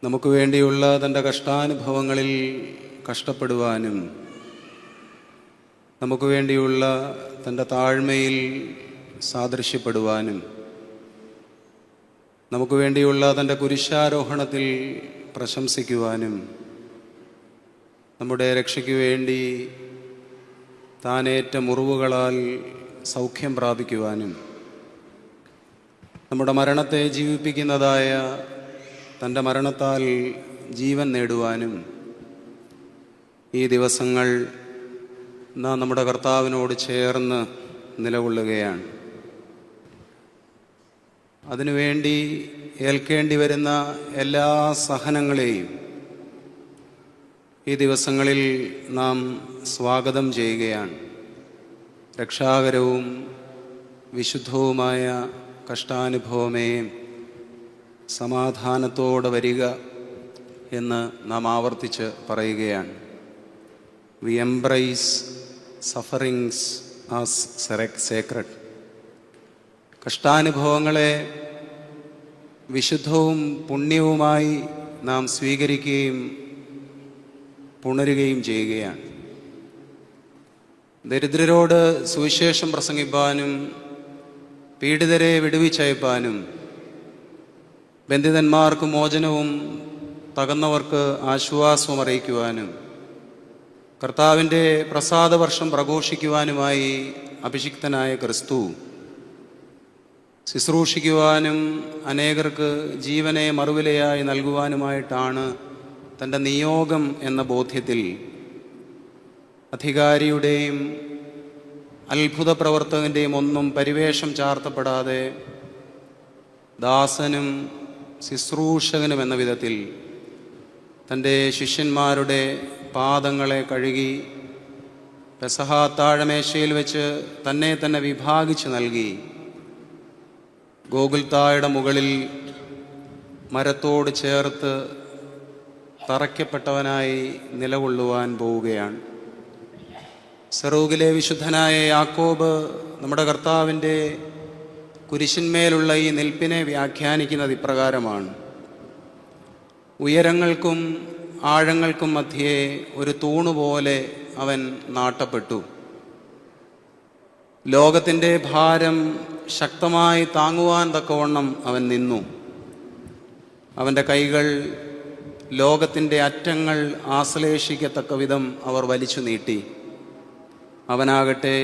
നമുക്ക് വേണ്ടിയുള്ള തൻ്റെ കഷ്ടാനുഭവങ്ങളിൽ കഷ്ടപ്പെടുവാനും നമുക്ക് വേണ്ടിയുള്ള തൻ്റെ താഴ്മയിൽ സാദൃശ്യപ്പെടുവാനും നമുക്ക് വേണ്ടിയുള്ള തൻ്റെ കുരിശാരോഹണത്തിൽ പ്രശംസിക്കുവാനും നമ്മുടെ രക്ഷയ്ക്ക് വേണ്ടി താനേറ്റ മുറിവുകളാൽ സൗഖ്യം പ്രാപിക്കുവാനും നമ്മുടെ മരണത്തെ ജീവിപ്പിക്കുന്നതായ തൻ്റെ മരണത്താൽ ജീവൻ നേടുവാനും ഈ ദിവസങ്ങൾ നാം നമ്മുടെ കർത്താവിനോട് ചേർന്ന് നിലകൊള്ളുകയാണ്. അതിനുവേണ്ടി ഏൽക്കേണ്ടി വരുന്ന എല്ലാ സഹനങ്ങളെയും ഈ ദിവസങ്ങളിൽ നാം സ്വാഗതം ചെയ്യുകയാണ്. രക്ഷാകരവും വിശുദ്ധവുമായ കഷ്ടാനുഭവമേ, സമാധാനത്തോടെ വരിക എന്ന് നാം ആവർത്തിച്ച് പറയുകയാണ്. We embrace sufferings as sacred. കഷ്ടാനുഭവങ്ങളെ വിശുദ്ധവും പുണ്യവുമായി നാം സ്വീകരിക്കുകയും പുണരുകയും ചെയ്യുകയാണ്. ദരിദ്രരോട് സുവിശേഷം പ്രസംഗിപ്പാനും പീഡിതരെ വിടുവിച്ചയപ്പാനും ബന്ധിതന്മാർക്ക് മോചനവും തകർന്നവർക്ക് ആശ്വാസവും അറിയിക്കുവാനും കർത്താവിൻ്റെ പ്രസാദവർഷം പ്രഘോഷിക്കുവാനുമായി അഭിഷിക്തനായ ക്രിസ്തു ശുശ്രൂഷിക്കുവാനും അനേകർക്ക് ജീവനെ മറുവിലയായി നൽകുവാനുമായിട്ടാണ് തൻ്റെ നിയോഗം എന്ന ബോധ്യത്തിൽ അധികാരിയുടെയും അത്ഭുത പ്രവർത്തകൻ്റെയും ഒന്നും പരിവേഷം ചാർത്തപ്പെടാതെ ദാസനും ശുശ്രൂഷകനും എന്ന വിധത്തിൽ തൻ്റെ ശിഷ്യന്മാരുടെ പാദങ്ങളെ കഴുകി പെസഹ താഴമേശയിൽ വെച്ച് തന്നെ തന്നെ വിഭാഗിച്ച് നൽകി ഗോകുൽത്തായുടെ മുകളിൽ മരത്തോട് ചേർത്ത് തറയ്ക്കപ്പെട്ടവനായി നിലകൊള്ളുവാൻ പോവുകയാണ്. സെറൂഗിലെ വിശുദ്ധനായ യാക്കോബ് നമ്മുടെ കർത്താവിൻ്റെ കുരിശിന്മേലുള്ള ഈ നിൽപ്പിനെ വ്യാഖ്യാനിക്കുന്നത് ഇപ്രകാരമാണ്: ഉയരങ്ങൾക്കും ആഴങ്ങൾക്കും മധ്യേ ഒരു തൂണുപോലെ അവൻ നാട്ടപ്പെട്ടു. ലോകത്തിൻ്റെ ഭാരം ശക്തമായി താങ്ങുവാൻ തക്കവണ്ണം അവൻ നിന്നു. അവൻ്റെ കൈകൾ ലോകത്തിൻ്റെ അറ്റങ്ങൾ ആശ്ലേഷിക്കത്തക്ക വിധം അവർ വലിച്ചു നീട്ടി. അവനാകട്ടെ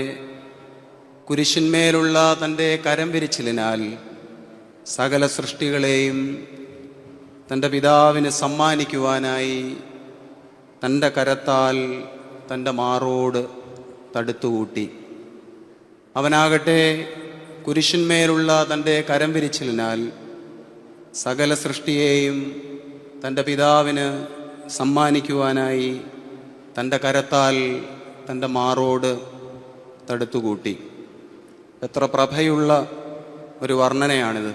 കുരിശിന്മേലുള്ള തൻ്റെ കരം വിരിച്ചിലിനാൽ സകല സൃഷ്ടികളെയും തൻ്റെ പിതാവിന് സമ്മാനിക്കുവാനായി തൻ്റെ കരത്താൽ തൻ്റെ മാറോട് തടുത്തുകൂട്ടി. അവനാകട്ടെ കുരിശിന്മേലുള്ള തൻ്റെ കരം വിരിച്ചിലിനാൽ സകല സൃഷ്ടിയെയും തൻ്റെ പിതാവിന് സമ്മാനിക്കുവാനായി തൻ്റെ കരത്താൽ തൻ്റെ മാറോട് തടുത്തുകൂട്ടി. എത്ര പ്രഭയുള്ള ഒരു വർണ്ണനയാണിത്!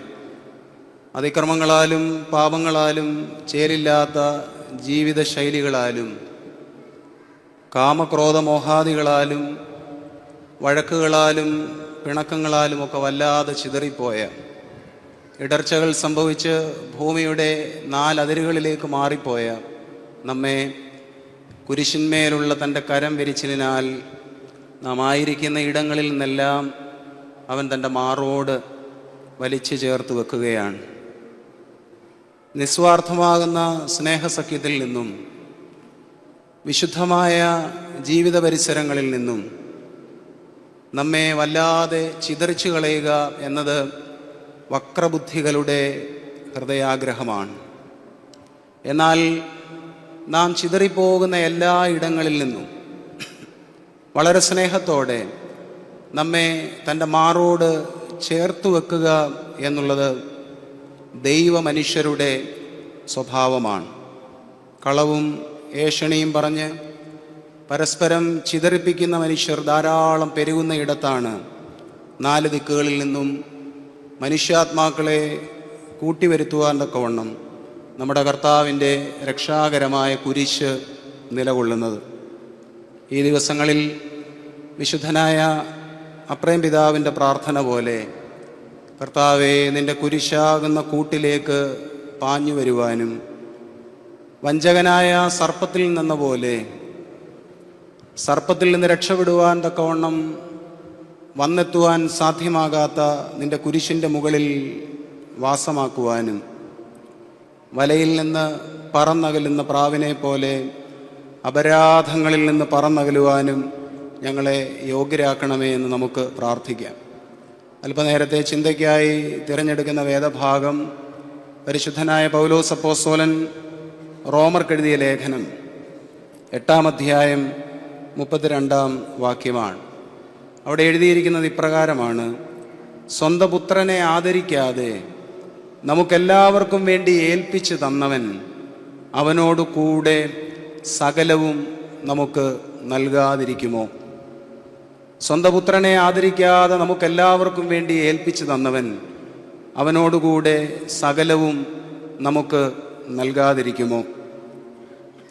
അതിക്രമങ്ങളാലും പാപങ്ങളാലും ചേലില്ലാത്ത ജീവിതശൈലികളാലും കാമക്രോധമോഹാദികളാലും വഴക്കുകളാലും പിണക്കങ്ങളാലും ഒക്കെ വല്ലാതെ ചിതറിപ്പോയ, ഇടർച്ചകൾ സംഭവിച്ച് ഭൂമിയുടെ നാലതിരുകളിലേക്ക് മാറിപ്പോയ നമ്മെ കുരിശിന്മേലുള്ള തൻ്റെ കരം വിരിച്ചിലിനാൽ നാം ആയിരിക്കുന്ന ഇടങ്ങളിൽ നിന്നെല്ലാം അവൻ തൻ്റെ മാറോട് വലിച്ചു ചേർത്ത് വെക്കുകയാണ്. നിസ്വാർത്ഥമാകുന്ന സ്നേഹസഖ്യത്തിൽ നിന്നും വിശുദ്ധമായ ജീവിത പരിസരങ്ങളിൽ നിന്നും നമ്മെ വല്ലാതെ ചിതറിച്ചു കളയുക എന്നത് വക്രബുദ്ധികളുടെ ഹൃദയാഗ്രഹമാണ്. എന്നാൽ നാം ചിതറിപ്പോകുന്ന എല്ലാ ഇടങ്ങളിൽ നിന്നും വളരെ സ്നേഹത്തോടെ നമ്മെ തൻ്റെ മാറോട് ചേർത്ത് വെക്കുക എന്നുള്ളത് ദൈവമനുഷ്യരുടെ സ്വഭാവമാണ്. കളവും ഏഷണിയും പറഞ്ഞ് പരസ്പരം ചിതറിപ്പിക്കുന്ന മനുഷ്യർ ധാരാളം പെരുകുന്ന ഇടത്താണ് നാല് ദിക്കുകളിൽ നിന്നും മനുഷ്യാത്മാക്കളെ കൂട്ടിവരുത്തുവാൻ തക്കവണ്ണം നമ്മുടെ കർത്താവിൻ്റെ രക്ഷാകരമായ കുരിശ് നിലകൊള്ളുന്നത്. ഈ ദിവസങ്ങളിൽ വിശുദ്ധനായ അപ്രേം പിതാവിൻ്റെ പ്രാർത്ഥന പോലെ, കർത്താവേ, നിൻ്റെ കുരിശാകുന്ന കൂട്ടിലേക്ക് പാഞ്ഞു വരുവാനും വഞ്ചകനായ സർപ്പത്തിൽ നിന്ന പോലെ സർപ്പത്തിൽ നിന്ന് രക്ഷപ്പെടുവാൻ തക്കവണ്ണം വന്നെത്തുവാൻ സാധ്യമാകാത്ത നിന്റെ കുരിശിൻ്റെ മുകളിൽ വാസമാക്കുവാനും വലയിൽ നിന്ന് പറന്നകലുന്ന പ്രാവിനെ പോലെ അപരാധങ്ങളിൽ നിന്ന് പറന്നകലുവാനും ഞങ്ങളെ യോഗ്യരാക്കണമേ എന്ന് നമുക്ക് പ്രാർത്ഥിക്കാം. അല്പനേരത്തെ ചിന്തയ്ക്കായി തിരഞ്ഞെടുക്കുന്ന വേദഭാഗം പരിശുദ്ധനായ പൗലോസ് അപ്പോസ്തലൻ റോമർക്കെഴുതിയ ലേഖനം 8-ാം അധ്യായം 32-ാം വാക്യമാണ്. അവിടെ എഴുതിയിരിക്കുന്നത് ഇപ്രകാരമാണ്: സ്വന്തം പുത്രനെ ആദരിക്കാതെ നമുക്കെല്ലാവർക്കും വേണ്ടി ഏൽപ്പിച്ചു തന്നവൻ അവനോട് കൂടെ സകലവും നമുക്ക് നൽകാതിരിക്കുമോ? സ്വന്തം പുത്രനെ ആദരിക്കാതെ നമുക്കെല്ലാവർക്കും വേണ്ടി ഏൽപ്പിച്ചു തന്നവൻ അവനോടുകൂടെ സകലവും നമുക്ക് നൽകാതിരിക്കുമോ?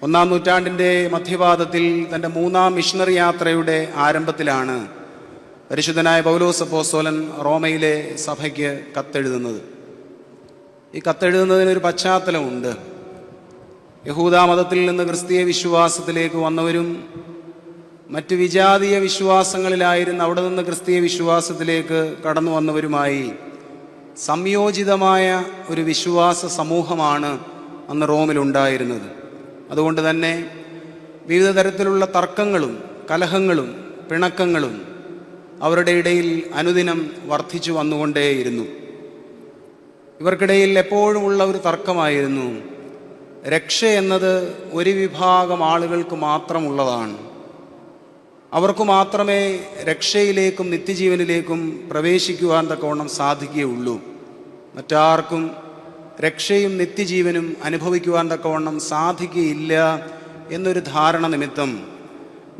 1-ാം നൂറ്റാണ്ടിൻ്റെ മധ്യപാദത്തിൽ തൻ്റെ 3-ാം മിഷണറി യാത്രയുടെ ആരംഭത്തിലാണ് പരിശുദ്ധനായ പൗലോസ് അപ്പോസ്തലൻ റോമയിലെ സഭയ്ക്ക് കത്തെഴുതുന്നത്. ഈ കത്തെഴുതുന്നതിനൊരു പശ്ചാത്തലമുണ്ട്. യഹൂദ മതത്തിൽ നിന്ന് ക്രിസ്തീയ വിശ്വാസത്തിലേക്ക് വന്നവരും മറ്റ് വിജാതീയ വിശ്വാസങ്ങളിലായിരുന്ന അവിടെ നിന്ന് ക്രിസ്തീയ വിശ്വാസത്തിലേക്ക് കടന്നു വന്നവരുമായി സംയോജിതമായ ഒരു വിശ്വാസ സമൂഹമാണ് അന്ന് റോമിലുണ്ടായിരുന്നത്. അതുകൊണ്ട് തന്നെ വിവിധ തരത്തിലുള്ള തർക്കങ്ങളും കലഹങ്ങളും പിണക്കങ്ങളും അവരുടെ ഇടയിൽ അനുദിനം വർദ്ധിച്ചു വന്നുകൊണ്ടേയിരുന്നു. ഇവർക്കിടയിൽ എപ്പോഴുമുള്ള ഒരു തർക്കമായിരുന്നു, രക്ഷ എന്നത് ഒരു വിഭാഗം ആളുകൾക്ക് മാത്രമുള്ളതാണ്. അവർക്ക് മാത്രമേ രക്ഷയിലേക്കും നിത്യജീവനിലേക്കും പ്രവേശിക്കുവാൻ തക്കവണ്ണം സാധിക്കുകയുള്ളൂ. മറ്റാർക്കും രക്ഷയും നിത്യജീവനും അനുഭവിക്കുവാൻ തക്കവണ്ണം സാധിക്കുകയില്ല എന്നൊരു ധാരണ നിമിത്തം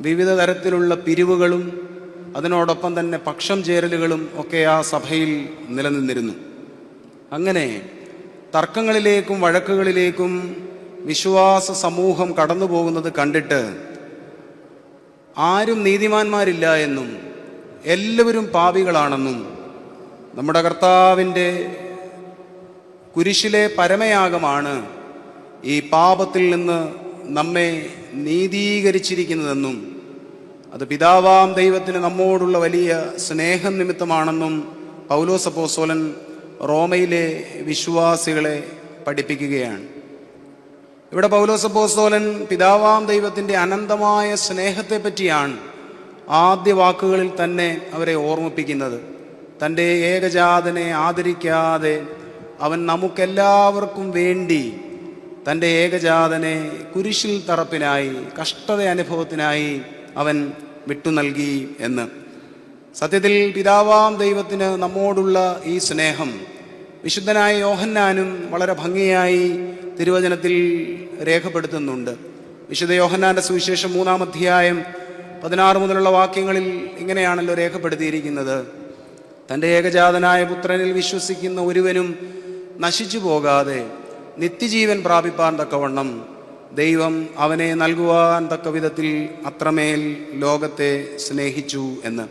വിവിധ തരത്തിലുള്ള പിരിവുകളും അതിനോടൊപ്പം തന്നെ പക്ഷം ചേരലുകളും ഒക്കെ ആ സഭയിൽ നിലനിന്നിരുന്നു. അങ്ങനെ തർക്കങ്ങളിലേക്കും വഴക്കുകളിലേക്കും വിശ്വാസ സമൂഹം കടന്നു പോകുന്നത് കണ്ടിട്ട് ആരും നീതിമാന്മാരില്ല എന്നും എല്ലാവരും പാപികളാണെന്നും നമ്മുടെ കർത്താവിൻ്റെ കുരിശിലെ പരമയാഗമാണ് ഈ പാപത്തിൽ നിന്ന് നമ്മെ നീതീകരിച്ചിരിക്കുന്നതെന്നും അത് പിതാവാം ദൈവത്തിന് നമ്മോടുള്ള വലിയ സ്നേഹം നിമിത്തമാണെന്നും പൗലോസ് അപ്പോസ്തലൻ റോമയിലെ വിശ്വാസികളെ പഠിപ്പിക്കുകയാണ്. ഇവിടെ പൗലോസ് അപ്പോസ്തലൻ പിതാവാം ദൈവത്തിൻ്റെ അനന്തമായ സ്നേഹത്തെ പറ്റിയാണ് ആദ്യ വാക്കുകളിൽ തന്നെ അവരെ ഓർമ്മിപ്പിക്കുന്നത്. തൻ്റെ ഏകജാതനെ ആദരിക്കാതെ അവൻ നമുക്കെല്ലാവർക്കും വേണ്ടി തൻ്റെ ഏകജാതനെ കുരിശിൽ തറപ്പിനായി കഷ്ടത അനുഭവത്തിനായി അവൻ വിട്ടു നൽകി എന്ന്. സത്യത്തിൽ പിതാവാം ദൈവത്തിന് നമ്മോടുള്ള ഈ സ്നേഹം വിശുദ്ധനായ യോഹന്നാനും വളരെ ഭംഗിയായി തിരുവചനത്തിൽ രേഖപ്പെടുത്തുന്നുണ്ട്. വിശുദ്ധ യോഹന്നാൻ്റെ സുവിശേഷം 3-ാം അധ്യായം 16 മുതലുള്ള വാക്യങ്ങളിൽ ഇങ്ങനെയാണല്ലോ രേഖപ്പെടുത്തിയിരിക്കുന്നത്: തൻ്റെ ഏകജാതനായ പുത്രനിൽ വിശ്വസിക്കുന്ന ഒരുവനും നശിച്ചു പോകാതെ നിത്യജീവൻ പ്രാപിപ്പാൻ തക്കവണ്ണം ദൈവം അവനെ നൽകുവാൻ തക്ക വിധത്തിൽ അത്രമേൽ ലോകത്തെ സ്നേഹിച്ചു എന്ന്.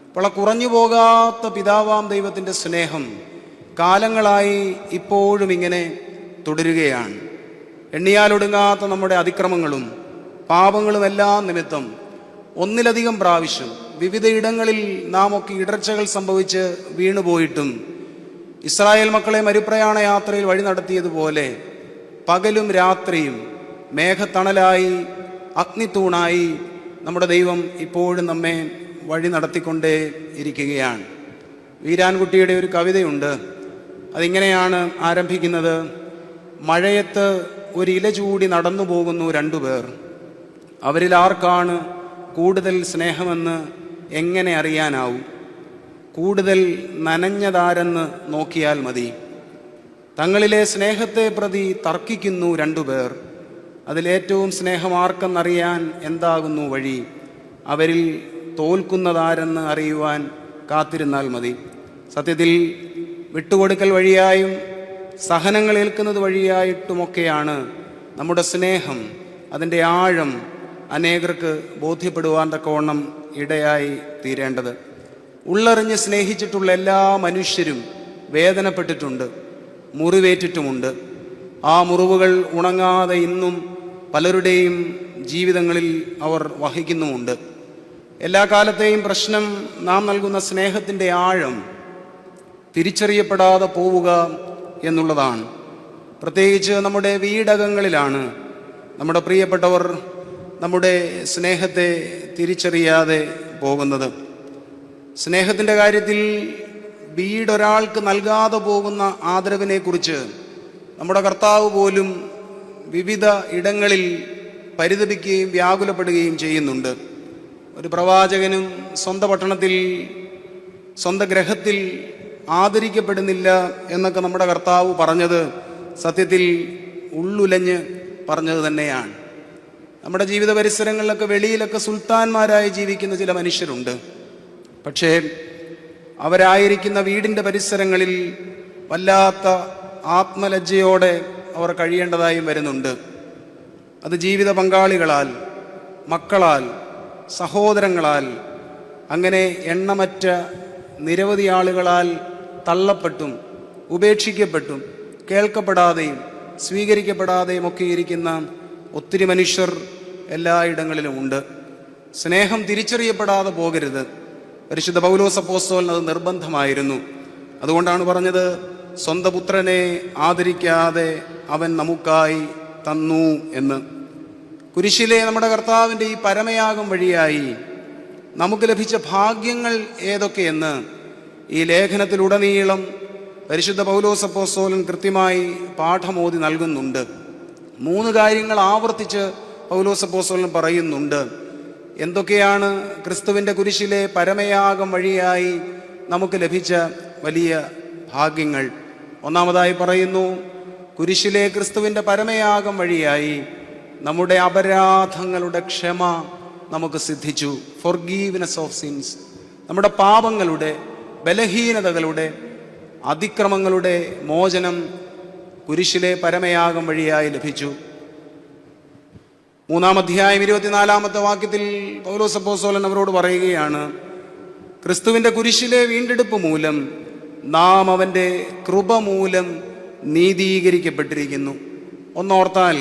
അപ്പോൾ കുറഞ്ഞു പോകാത്ത പിതാവാം ദൈവത്തിൻ്റെ സ്നേഹം കാലങ്ങളായി ഇപ്പോഴും ഇങ്ങനെ തുടരുകയാണ്. എണ്ണിയാലൊടുങ്ങാത്ത നമ്മുടെ അതിക്രമങ്ങളും പാപങ്ങളുമെല്ലാം നിമിത്തം ഒന്നിലധികം പ്രാവശ്യം വിവിധയിടങ്ങളിൽ നാം ഒക്കെ ഇടർച്ചകൾ സംഭവിച്ച് വീണുപോയിട്ടും ഇസ്രായേൽ മക്കളെ മരുപ്രയാണ യാത്രയിൽ വഴി നടത്തിയതുപോലെ പകലും രാത്രിയും മേഘത്തണലായി അഗ്നിത്തൂണായി നമ്മുടെ ദൈവം ഇപ്പോഴും നമ്മെ വഴി നടത്തിക്കൊണ്ടേ ഇരിക്കുകയാണ്. വീരാൻകുട്ടിയുടെ ഒരു കവിതയുണ്ട്. അതിങ്ങനെയാണ് ആരംഭിക്കുന്നത്: മഴയത്ത് ഒരില ചൂടി നടന്നു പോകുന്നു 2 പേർ, അവരിൽ ആർക്കാണ് കൂടുതൽ സ്നേഹമെന്ന് എങ്ങനെ അറിയാനാവും? കൂടുതൽ നനഞ്ഞതാരെന്ന് നോക്കിയാൽ മതി. തങ്ങളിലെ സ്നേഹത്തെ പ്രതി തർക്കിക്കുന്നു 2 പേർ, അതിലേറ്റവും സ്നേഹം ആർക്കെന്നറിയാൻ എന്താകുന്നു വഴി? അവരിൽ തോൽക്കുന്നതാരെന്ന് അറിയുവാൻ കാത്തിരുന്നാൽ മതി. സത്യത്തിൽ വിട്ടുകൊടുക്കൽ വഴിയായും സഹനങ്ങൾ ഏൽക്കുന്നത് വഴിയായിട്ടുമൊക്കെയാണ് നമ്മുടെ സ്നേഹം അതിൻ്റെ ആഴം അനേകർക്ക് ബോധ്യപ്പെടുവാൻ തക്കവണ്ണം ഇടയായി തീരേണ്ടത്. ഉള്ളറിഞ്ഞ് സ്നേഹിച്ചിട്ടുള്ള എല്ലാ മനുഷ്യരും വേദനപ്പെട്ടിട്ടുണ്ട്, മുറിവേറ്റിട്ടുമുണ്ട്. ആ മുറിവുകൾ ഉണങ്ങാതെ ഇന്നും പലരുടെയും ജീവിതങ്ങളിൽ അവർ വഹിക്കുന്നുമുണ്ട്. എല്ലാ കാലത്തെയും പ്രശ്നം നാം നൽകുന്ന സ്നേഹത്തിൻ്റെ ആഴം തിരിച്ചറിയപ്പെടാതെ പോവുക എന്നുള്ളതാണ്. പ്രത്യേകിച്ച് നമ്മുടെ വീടകങ്ങളിലാണ് നമ്മുടെ പ്രിയപ്പെട്ടവർ നമ്മുടെ സ്നേഹത്തെ തിരിച്ചറിയാതെ പോകുന്നത്. സ്നേഹത്തിൻ്റെ കാര്യത്തിൽ വീടൊരാൾക്ക് നൽകാതെ പോകുന്ന ആദരവിനെക്കുറിച്ച് നമ്മുടെ കർത്താവ് പോലും വിവിധ ഇടങ്ങളിൽ പരിതപിക്കുകയും വ്യാകുലപ്പെടുകയും ചെയ്യുന്നുണ്ട്. ഒരു പ്രവാചകനും സ്വന്തം പട്ടണത്തിൽ സ്വന്തം ഗ്രഹത്തിൽ ആദരിക്കപ്പെടുന്നില്ല എന്നൊക്കെ നമ്മുടെ കർത്താവ് പറഞ്ഞത് സത്യത്തിൽ ഉള്ളുലഞ്ഞ് പറഞ്ഞത് തന്നെയാണ്. നമ്മുടെ ജീവിത പരിസരങ്ങളിലൊക്കെ വെളിയിലൊക്കെ സുൽത്താന്മാരായി ജീവിക്കുന്ന ചില മനുഷ്യരുണ്ട്. പക്ഷേ അവരായിരിക്കുന്ന വീടിൻ്റെ പരിസരങ്ങളിൽ വല്ലാത്ത ആത്മലജ്ജയോടെ അവർ കഴിയേണ്ടതായും വരുന്നുണ്ട്. അത് ജീവിത പങ്കാളികളാൽ, മക്കളാൽ, സഹോദരങ്ങളാൽ, അങ്ങനെ എണ്ണമറ്റ നിരവധി ആളുകളാൽ തള്ളപ്പെട്ടും ഉപേക്ഷിക്കപ്പെട്ടും കേൾക്കപ്പെടാതെയും സ്വീകരിക്കപ്പെടാതെയും ഒക്കെ ഇരിക്കുന്ന ഒത്തിരി മനുഷ്യർ എല്ലായിടങ്ങളിലുമുണ്ട്. സ്നേഹം തിരിച്ചറിയപ്പെടാതെ പോകരുത്. പരിശുദ്ധ പൗലോസ് അപ്പോസ്തലൻ അത് നിർബന്ധമായിരുന്നു. അതുകൊണ്ടാണ് പറഞ്ഞത്, സ്വന്തം പുത്രനെ ആദരിക്കാതെ അവൻ നമുക്കായി തന്നു എന്ന്. കുരിശിലെ നമ്മുടെ കർത്താവിൻ്റെ ഈ പരമയാഗം വഴിയായി നമുക്ക് ലഭിച്ച ഭാഗ്യങ്ങൾ ഏതൊക്കെയെന്ന് ഈ ലേഖനത്തിലുടനീളം പരിശുദ്ധ പൗലോസ് അപ്പോസ്തലൻ കൃത്യമായി പാഠമോദി നൽകുന്നുണ്ട്. 3 കാര്യങ്ങൾ ആവർത്തിച്ച് പൗലോസ് അപ്പോസ്തലൻ പറയുന്നുണ്ട്. എന്തൊക്കെയാണ് ക്രിസ്തുവിൻ്റെ കുരിശിലെ പരമയാഗം വഴിയായി നമുക്ക് ലഭിച്ച വലിയ ഭാഗ്യങ്ങൾ? ഒന്നാമതായി പറയുന്നു, കുരിശിലെ ക്രിസ്തുവിൻ്റെ പരമയാഗം വഴിയായി നമ്മുടെ അപരാധങ്ങളുടെ ക്ഷമ നമുക്ക് സിദ്ധിച്ചു. Forgiveness of since. നമ്മുടെ പാപങ്ങളുടെ, ബലഹീനതകളുടെ, അതിക്രമങ്ങളുടെ മോചനം കുരിശിലെ പരമയാഗം വഴിയായി ലഭിച്ചു. 3-ാം അധ്യായം 24-ാമത്തെ വാക്യത്തിൽ പൗലോസ് അപ്പോസ്തലൻ അവരോട് പറയുകയാണ്, ക്രിസ്തുവിൻ്റെ കുരിശിലെ വീണ്ടെടുപ്പ് മൂലം നാം അവൻ്റെ കൃപ മൂലം നീതീകരിക്കപ്പെട്ടിരിക്കുന്നു. ഒന്നോർത്താൽ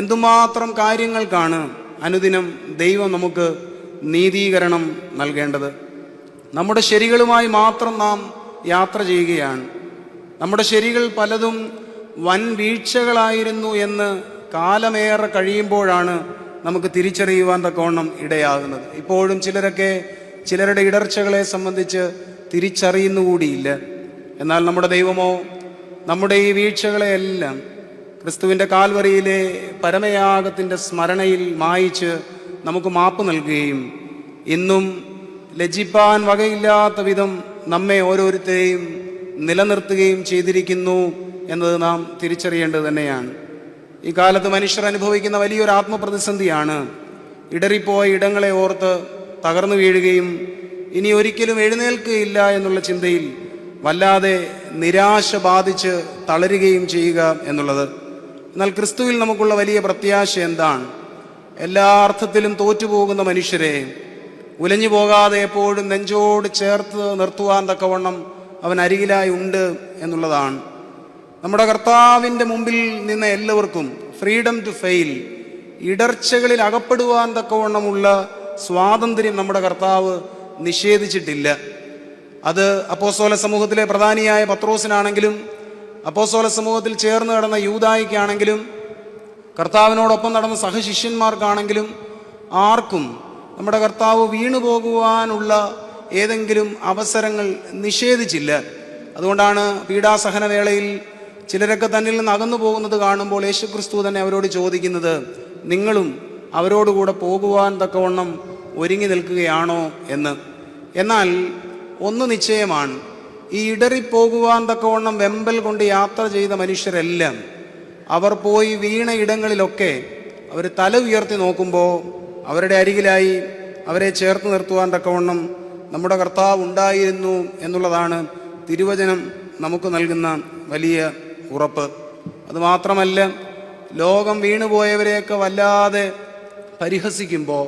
എന്തുമാത്രം കാര്യങ്ങൾക്കാണ് അനുദിനം ദൈവം നമുക്ക് നീതീകരണം നൽകേണ്ടത്. നമ്മുടെ ശരികളുമായി മാത്രം നാം യാത്ര ചെയ്യുകയാണ്. നമ്മുടെ ശരികൾ പലതും വൻ വീഴ്ചകളായിരുന്നു എന്ന് കാലമേറെ കഴിയുമ്പോഴാണ് നമുക്ക് തിരിച്ചറിയുവാൻ തക്കവണ്ണം ഇടയാകുന്നത്. ഇപ്പോഴും ചിലരൊക്കെ ചിലരുടെ ഇടർച്ചകളെ സംബന്ധിച്ച് തിരിച്ചറിയുന്നുകൂടിയില്ല. എന്നാൽ നമ്മുടെ ദൈവമോ നമ്മുടെ ഈ വീഴ്ചകളെയെല്ലാം ക്രിസ്തുവിൻ്റെ കാൽവറിയിലെ പരമയാഗത്തിൻ്റെ സ്മരണയിൽ മായിച്ച് നമുക്ക് മാപ്പ് നൽകുകയും ഇന്നും ലജ്ജിപ്പാൻ വകയില്ലാത്ത വിധം നമ്മെ ഓരോരുത്തരെയും നിലനിർത്തുകയും ചെയ്തിരിക്കുന്നു എന്നത് നാം തിരിച്ചറിയേണ്ടത് തന്നെയാണ്. ഈ കാലത്ത് മനുഷ്യർ അനുഭവിക്കുന്ന വലിയൊരു ആത്മപ്രതിസന്ധിയാണ് ഇടറിപ്പോയ ഇടങ്ങളെ ഓർത്ത് തകർന്നു വീഴുകയും ഇനി ഒരിക്കലും എഴുന്നേൽക്കുകയില്ല എന്നുള്ള ചിന്തയിൽ വല്ലാതെ നിരാശ ബാധിച്ച് തളരുകയും ചെയ്യുക എന്നുള്ളത്. എന്നാൽ ക്രിസ്തുവിൽ നമുക്കുള്ള വലിയ പ്രത്യാശ എന്താണ്? എല്ലാ അർത്ഥത്തിലും തോറ്റുപോകുന്ന മനുഷ്യരെ ഉലഞ്ഞു പോകാതെ എപ്പോഴും നെഞ്ചോട് ചേർത്ത് നിർത്തുവാൻ തക്കവണ്ണം അവൻ അരികിലായി ഉണ്ട് എന്നുള്ളതാണ്. നമ്മുടെ കർത്താവിൻ്റെ മുമ്പിൽ നിന്ന എല്ലാവർക്കും ഫ്രീഡം ടു ഫെയിൽ, ഇടർച്ചകളിൽ അകപ്പെടുവാൻ തക്കവണ്ണമുള്ള സ്വാതന്ത്ര്യം നമ്മുടെ കർത്താവ് നിഷേധിച്ചിട്ടില്ല. അത് അപ്പോസ്തല സമൂഹത്തിലെ പ്രധാനിയായ പത്രോസിനാണെങ്കിലും അപ്പോസ്തല സമൂഹത്തിൽ ചേർന്ന് നടന്ന യൂദായിക്കാണെങ്കിലും കർത്താവിനോടൊപ്പം നടന്ന സഹശിഷ്യന്മാർക്കാണെങ്കിലും ആർക്കും നമ്മുടെ കർത്താവ് വീണു പോകുവാനുള്ള ഏതെങ്കിലും അവസരങ്ങൾ നിഷേധിച്ചില്ല. അതുകൊണ്ടാണ് പീഡാസഹനവേളയിൽ ചിലരൊക്കെ തന്നിൽ നിന്ന് അകന്നു പോകുന്നത് കാണുമ്പോൾ യേശുക്രിസ്തു തന്നെ അവരോട് ചോദിക്കുന്നത്, നിങ്ങളും അവരോടുകൂടെ പോകുവാൻ തക്കവണ്ണം ഒരുങ്ങി നിൽക്കുകയാണോ എന്ന്. എന്നാൽ ഒന്ന് നിശ്ചയമാണ്, ഈ ഇടറിപ്പോകുവാൻ തക്കവണ്ണം വെമ്പൽ കൊണ്ട് യാത്ര ചെയ്ത മനുഷ്യരെല്ലാം അവർ പോയി വീണ ഇടങ്ങളിലൊക്കെ അവർ തല ഉയർത്തി നോക്കുമ്പോൾ അവരുടെ അരികിലായി അവരെ ചേർത്ത് നിർത്തുവാൻ തക്കവണ്ണം നമ്മുടെ കർത്താവ് ഉണ്ടായിരുന്നു എന്നുള്ളതാണ് തിരുവചനം നമുക്ക് നൽകുന്ന വലിയ ഉറപ്പ്. അതുമാത്രമല്ല, ലോകം വീണുപോയവരെയൊക്കെ വല്ലാതെ പരിഹസിക്കുമ്പോൾ,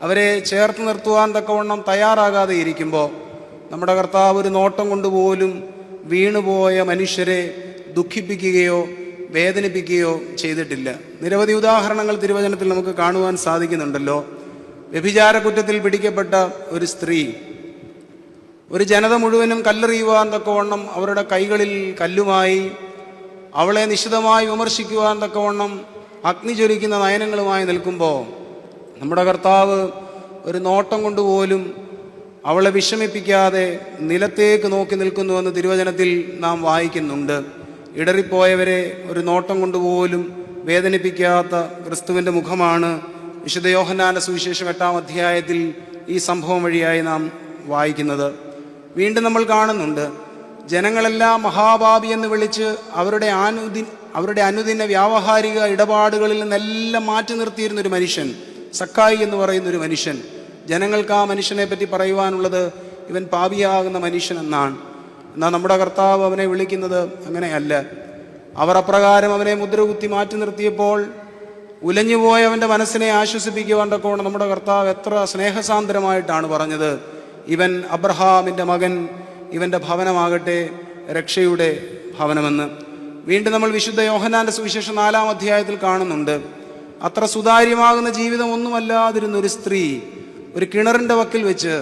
അവരെ ചേർത്ത് നിർത്തുവാൻ തക്കവണ്ണം തയ്യാറാകാതെ ഇരിക്കുമ്പോൾ നമ്മുടെ കർത്താവ് ഒരു നോട്ടം കൊണ്ടുപോലും വീണുപോയ മനുഷ്യരെ ദുഃഖിപ്പിക്കുകയോ വേദനിപ്പിക്കുകയോ ചെയ്തിട്ടില്ല. നിരവധി ഉദാഹരണങ്ങൾ തിരുവചനത്തിൽ നമുക്ക് കാണുവാൻ സാധിക്കുന്നുണ്ടല്ലോ. വ്യഭിചാര കുറ്റത്തിൽ പിടിക്കപ്പെട്ട ഒരു സ്ത്രീ ഒരു ജനത മുഴുവനും കല്ലെറിയുവാൻ തക്കവണ്ണം അവരുടെ കൈകളിൽ കല്ലുമായി, അവളെ നിശിതമായി വിമർശിക്കുവാൻ തക്കവണ്ണം അഗ്നി ജ്വലിക്കുന്ന നയനങ്ങളുമായി നിൽക്കുമ്പോൾ നമ്മുടെ കർത്താവ് ഒരു നോട്ടം കൊണ്ടുപോലും അവളെ വിഷമിപ്പിക്കാതെ നിലത്തേക്ക് നോക്കി നിൽക്കുന്നുവെന്ന് തിരുവചനത്തിൽ നാം വായിക്കുന്നുണ്ട്. ഇടറിപ്പോയവരെ ഒരു നോട്ടം കൊണ്ടുപോലും വേദനിപ്പിക്കാത്ത ക്രിസ്തുവിൻ്റെ മുഖമാണ് വിശുദ്ധ യോഹന്നാന്റെ സുവിശേഷം 8-ാം അധ്യായത്തിൽ ഈ സംഭവം വഴിയായി നാം വായിക്കുന്നത്. വീണ്ടും നമ്മൾ കാണുന്നുണ്ട്, ജനങ്ങളെല്ലാം മഹാപാപി എന്ന് വിളിച്ച് അവരുടെ അനുദിന വ്യാവഹാരിക ഇടപാടുകളിൽ നിന്നെല്ലാം മാറ്റി നിർത്തിയിരുന്നൊരു മനുഷ്യൻ, സക്കായി എന്ന് പറയുന്നൊരു മനുഷ്യൻ. ജനങ്ങൾക്ക് ആ മനുഷ്യനെ പറ്റി പറയുവാനുള്ളത് ഇവൻ പാപിയാകുന്ന മനുഷ്യൻ എന്നാണ്. എന്നാൽ നമ്മുടെ കർത്താവ് അവനെ വിളിക്കുന്നത് അങ്ങനെയല്ല. അവർ അപ്രകാരം അവനെ മുദ്രകുത്തി മാറ്റി നിർത്തിയപ്പോൾ ഉലഞ്ഞുപോയ അവൻ്റെ മനസ്സിനെ ആശ്വസിപ്പിക്കുവാൻ തക്കവണ്ണം നമ്മുടെ കർത്താവ് എത്ര സ്നേഹസാന്ദ്രമായിട്ടാണ് പറഞ്ഞത്, ഇവൻ അബ്രഹാമിൻ്റെ മകൻ, ഇവൻ്റെ ഭവനമാകട്ടെ രക്ഷയുടെ ഭവനമെന്ന്. വീണ്ടും നമ്മൾ വിശുദ്ധ യോഹന്നാന്റെ സുവിശേഷം 4-ാം അധ്യായത്തിൽ കാണുന്നുണ്ട്, അത്ര സുതാര്യമാകുന്ന ജീവിതം ഒന്നുമല്ലാതിരുന്ന ഒരു സ്ത്രീ ഒരു കിണറിൻ്റെ വക്കിൽ വെച്ച്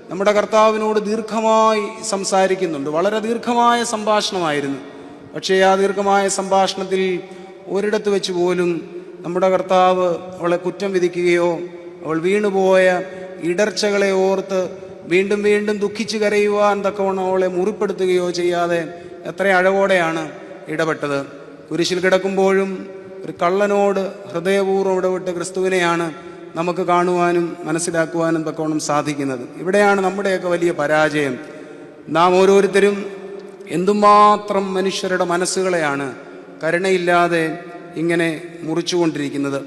നമ്മുടെ കർത്താവിനോട് ദീർഘമായി സംസാരിക്കുന്നുണ്ട്. വളരെ ദീർഘമായ സംഭാഷണമായിരുന്നു. പക്ഷേ ആ ദീർഘമായ സംഭാഷണത്തിൽ ഒരിടത്ത് വെച്ച് പോലും നമ്മുടെ കർത്താവ് അവളെ കുറ്റം വിധിക്കുകയോ അവൾ വീണുപോയ ഇടർച്ചകളെ ഓർത്ത് വീണ്ടും വീണ്ടും ദുഃഖിച്ച് കരയുവാൻ തക്കവണ്ണം അവളെ മുറിപ്പെടുത്തുകയോ ചെയ്യാതെ എത്ര അഴകോടെയാണ് ഇടപെട്ടത്. കുരിശിൽ കിടക്കുമ്പോഴും ഒരു കള്ളനോട് ഹൃദയപൂർവ്വം ഇടപെട്ട് ക്രിസ്തുവിനെയാണ് നമുക്ക് കാണുവാനും മനസ്സിലാക്കുവാനും തക്കവണ്ണം സാധിക്കുന്നത്. ഇവിടെയാണ് നമ്മുടെയൊക്കെ വലിയ പരാജയം. നാം ഓരോരുത്തരും എന്തുമാത്രം മനുഷ്യരുടെ മനസ്സുകളെയാണ് കരുണയില്ലാതെ ഇങ്ങനെ മുറിച്ചുകൊണ്ടിരിക്കുന്നത്.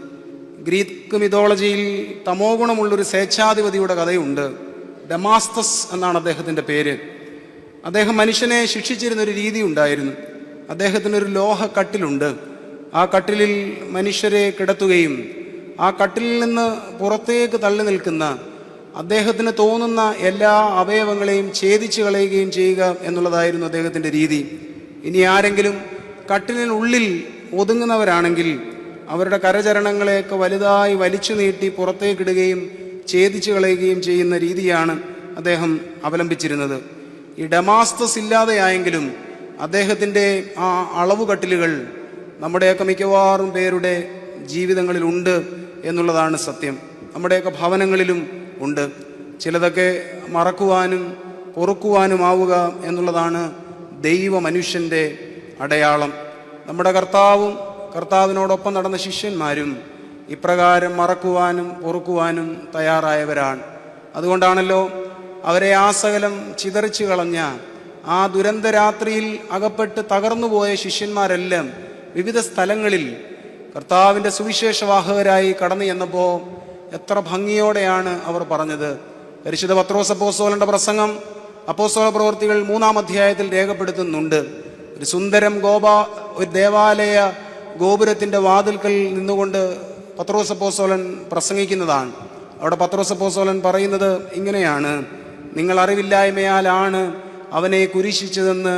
ഗ്രീക്ക് മിഥോളജിയിൽ തമോ ഗുണമുള്ളൊരു സ്വേച്ഛാധിപതിയുടെ കഥയുണ്ട്. ഡമാസ്തസ് എന്നാണ് അദ്ദേഹത്തിൻ്റെ പേര്. അദ്ദേഹം മനുഷ്യനെ ശിക്ഷിച്ചിരുന്നൊരു രീതി ഉണ്ടായിരുന്നു. അദ്ദേഹത്തിനൊരു ലോഹ കട്ടിലുണ്ട്. ആ കട്ടിലിൽ മനുഷ്യരെ കിടത്തുകയും ആ കട്ടിലിൽ നിന്ന് പുറത്തേക്ക് തള്ളി നിൽക്കുന്ന അദ്ദേഹത്തിന് തോന്നുന്ന എല്ലാ അവയവങ്ങളെയും ഛേദിച്ച് കളയുകയും ചെയ്യുക എന്നുള്ളതായിരുന്നു അദ്ദേഹത്തിൻ്റെ രീതി. ഇനി ആരെങ്കിലും കട്ടിലിനുള്ളിൽ ഒതുങ്ങുന്നവരാണെങ്കിൽ അവരുടെ കരചരണങ്ങളെയൊക്കെ വലുതായി വലിച്ചു നീട്ടി പുറത്തേക്കിടുകയും ഛേദിച്ച് കളയുകയും ചെയ്യുന്ന രീതിയാണ് അദ്ദേഹം അവലംബിച്ചിരുന്നത്. ഈ ഡമാസ്തസ് ഇല്ലാതെയായെങ്കിലും അദ്ദേഹത്തിൻ്റെ ആ അളവ് കട്ടിലുകൾ നമ്മുടെയൊക്കെ മിക്കവാറും പേരുടെ ജീവിതങ്ങളിലുണ്ട് എന്നുള്ളതാണ് സത്യം. നമ്മുടെയൊക്കെ ഭവനങ്ങളിലും ഉണ്ട്. ചിലതൊക്കെ മറക്കുവാനും പൊറുക്കുവാനുമാവുക എന്നുള്ളതാണ് ദൈവ മനുഷ്യൻ്റെ അടയാളം. നമ്മുടെ കർത്താവിനോടൊപ്പം നടന്ന ശിഷ്യന്മാരും ഇപ്രകാരം മറക്കുവാനും പൊറുക്കുവാനും തയ്യാറായവരാണ്. അതുകൊണ്ടാണല്ലോ അവരെ ആസകലം ചിതറിച്ചു കളഞ്ഞ ആ ദുരന്തരാത്രിയിൽ അകപ്പെട്ട് തകർന്നുപോയ ശിഷ്യന്മാരെല്ലാം വിവിധ സ്ഥലങ്ങളിൽ കർത്താവിൻ്റെ സുവിശേഷവാഹകരായി കടന്നു ചെന്നപ്പോൾ എത്ര ഭംഗിയോടെയാണ് അവർ പറഞ്ഞത്. പരിശുദ്ധ പത്രോസ് അപ്പോസ്തലന്റെ പ്രസംഗം അപ്പോസ്തല പ്രവൃത്തികൾ 3-ാം അധ്യായത്തിൽ രേഖപ്പെടുത്തുന്നുണ്ട്. ഒരു സുന്ദരം ഒരു ദേവാലയ ഗോപുരത്തിൻ്റെ വാതിൽക്കൽ നിന്നുകൊണ്ട് പത്രോസ് അപ്പോസ്തലൻ പ്രസംഗിക്കുന്നതാണ്. അവിടെ പത്രോസ് അപ്പോസ്തലൻ പറയുന്നത് ഇങ്ങനെയാണ്: നിങ്ങൾ അറിവില്ലായ്മയാലാണ് അവനെ കുരിശിച്ചതെന്ന്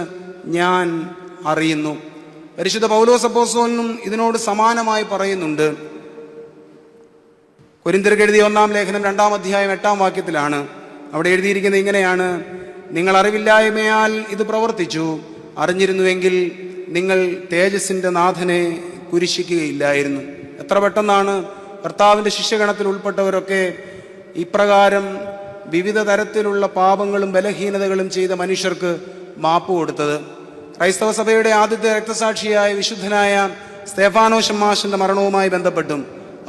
ഞാൻ അറിയുന്നു. പരിശുദ്ധ പൗലോസ് അപ്പോസ്തലനും ഇതിനോട് സമാനമായി പറയുന്നുണ്ട്. കൊരിന്ത്യർക്ക് എഴുതിയ 1-ാം ലേഖനം 2-ാം അധ്യായം 8-ാം വാക്യത്തിലാണ് അവിടെ എഴുതിയിരിക്കുന്നത് ഇങ്ങനെയാണ്: നിങ്ങൾ അറിവില്ലായ്മയാൽ ഇത് പ്രവർത്തിച്ചു, അറിഞ്ഞിരുന്നുവെങ്കിൽ നിങ്ങൾ തേജസ്സിൻ്റെ നാഥനെ കുരിശിക്കുകയില്ലായിരുന്നു. എത്ര പെട്ടെന്നാണ് കർത്താവിൻ്റെ ശിഷ്യഗണത്തിൽ ഉൾപ്പെട്ടവരൊക്കെ ഇപ്രകാരം വിവിധ തരത്തിലുള്ള പാപങ്ങളും ബലഹീനതകളും ചെയ്ത മനുഷ്യർക്ക് മാപ്പ് കൊടുത്തത്. ക്രൈസ്തവ സഭയുടെ ആദ്യത്തെ രക്തസാക്ഷിയായ വിശുദ്ധനായ സ്തേഫാനോസ് ശമ്മാശന്റെ മരണവുമായി ബന്ധപ്പെട്ടും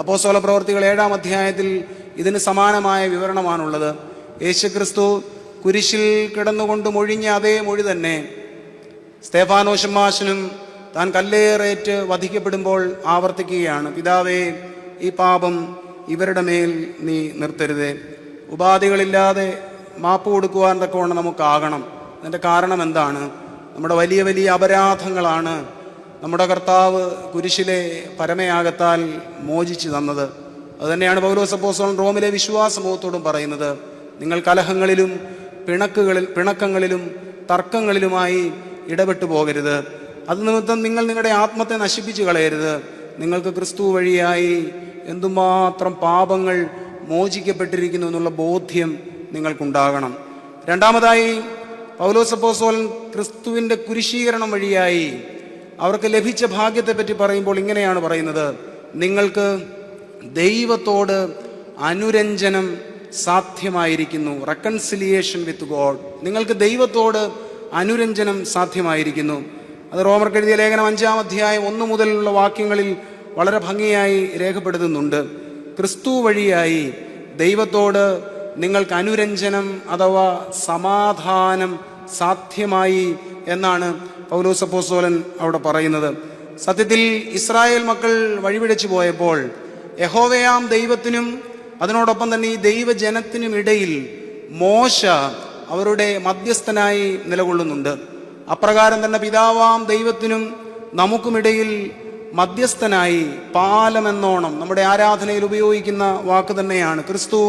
അപ്പോസ്തല പ്രവൃത്തികൾ 7-ാം അധ്യായത്തിൽ ഇതിന് സമാനമായ വിവരണമാണുള്ളത്. യേശുക്രിസ്തു കുരിശിൽ കിടന്നുകൊണ്ട് മൊഴിഞ്ഞ അതേ മൊഴി തന്നെ സ്തേഫാനോസ് ശമ്മാശനും താൻ കല്ലേറേറ്റ് വധിക്കപ്പെടുമ്പോൾ ആവർത്തിക്കുകയാണ്: പിതാവേ, ഈ പാപം ഇവരുടെ മേൽ നീ നിർത്തരുതേ. ഉപാധികളില്ലാതെ മാപ്പ് കൊടുക്കുവാൻ തക്കവണ്ണം നമുക്കാകണം. അതിൻ്റെ കാരണം എന്താണ്? നമ്മുടെ വലിയ വലിയ അപരാധങ്ങളാണ് നമ്മുടെ കർത്താവ് കുരിശിലെ പരമയാഗത്താൽ മോചിച്ചു തന്നത്. അതുതന്നെയാണ് പൗലോസ് അപ്പോസ്തലൻ റോമിലെ വിശ്വാസ സമൂഹത്തോടും പറയുന്നത്: നിങ്ങൾ കലഹങ്ങളിലും പിണക്കങ്ങളിലും തർക്കങ്ങളിലുമായി ഇടപെട്ടു പോകരുത്. അത് നിമിത്തം നിങ്ങൾ നിങ്ങളുടെ ആത്മത്തെ നശിപ്പിച്ചു കളയരുത്. നിങ്ങൾക്ക് ക്രിസ്തു വഴിയായി എന്തുമാത്രം പാപങ്ങൾ മോചിക്കപ്പെട്ടിരിക്കുന്നു എന്നുള്ള ബോധ്യം നിങ്ങൾക്കുണ്ടാകണം. രണ്ടാമതായി പൗലോസ് അപ്പോസ്തലൻ ക്രിസ്തുവിൻ്റെ കുരിശീകരണം വഴിയായി അവർക്ക് ലഭിച്ച ഭാഗ്യത്തെപ്പറ്റി പറയുമ്പോൾ ഇങ്ങനെയാണ് പറയുന്നത്: നിങ്ങൾക്ക് ദൈവത്തോട് അനുരഞ്ജനം സാധ്യമായിരിക്കുന്നു. Reconciliation with God. നിങ്ങൾക്ക് ദൈവത്തോട് അനുരഞ്ജനം സാധ്യമായിരിക്കുന്നു. അത് റോമർക്ക് എഴുതിയ ലേഖനം 5-ാം അധ്യായം 1 മുതലുള്ള വാക്യങ്ങളിൽ വളരെ ഭംഗിയായി രേഖപ്പെടുത്തുന്നുണ്ട്. ക്രിസ്തു വഴിയായി ദൈവത്തോട് നിങ്ങൾക്ക് അനുരഞ്ജനം അഥവാ സമാധാനം സാധ്യമായി എന്നാണ് പൗലോസ് അപ്പോസ്തലൻ അവിടെ പറയുന്നത്. സത്യത്തിൽ ഇസ്രായേൽ മക്കൾ വഴിപിഴച്ചു പോയപ്പോൾ യഹോവയാം ദൈവത്തിനും അതിനോടൊപ്പം തന്നെ ഈ ദൈവജനത്തിനും ഇടയിൽ മോശ അവരുടെ മധ്യസ്ഥനായി നിലകൊള്ളുന്നുണ്ട്. അപ്രകാരം തന്നെ പിതാവാം ദൈവത്തിനും നമുക്കുമിടയിൽ മധ്യസ്ഥനായി പാലമെന്നോണം, നമ്മുടെ ആരാധനയിൽ ഉപയോഗിക്കുന്ന വാക്ക് തന്നെയാണ്, ക്രിസ്തു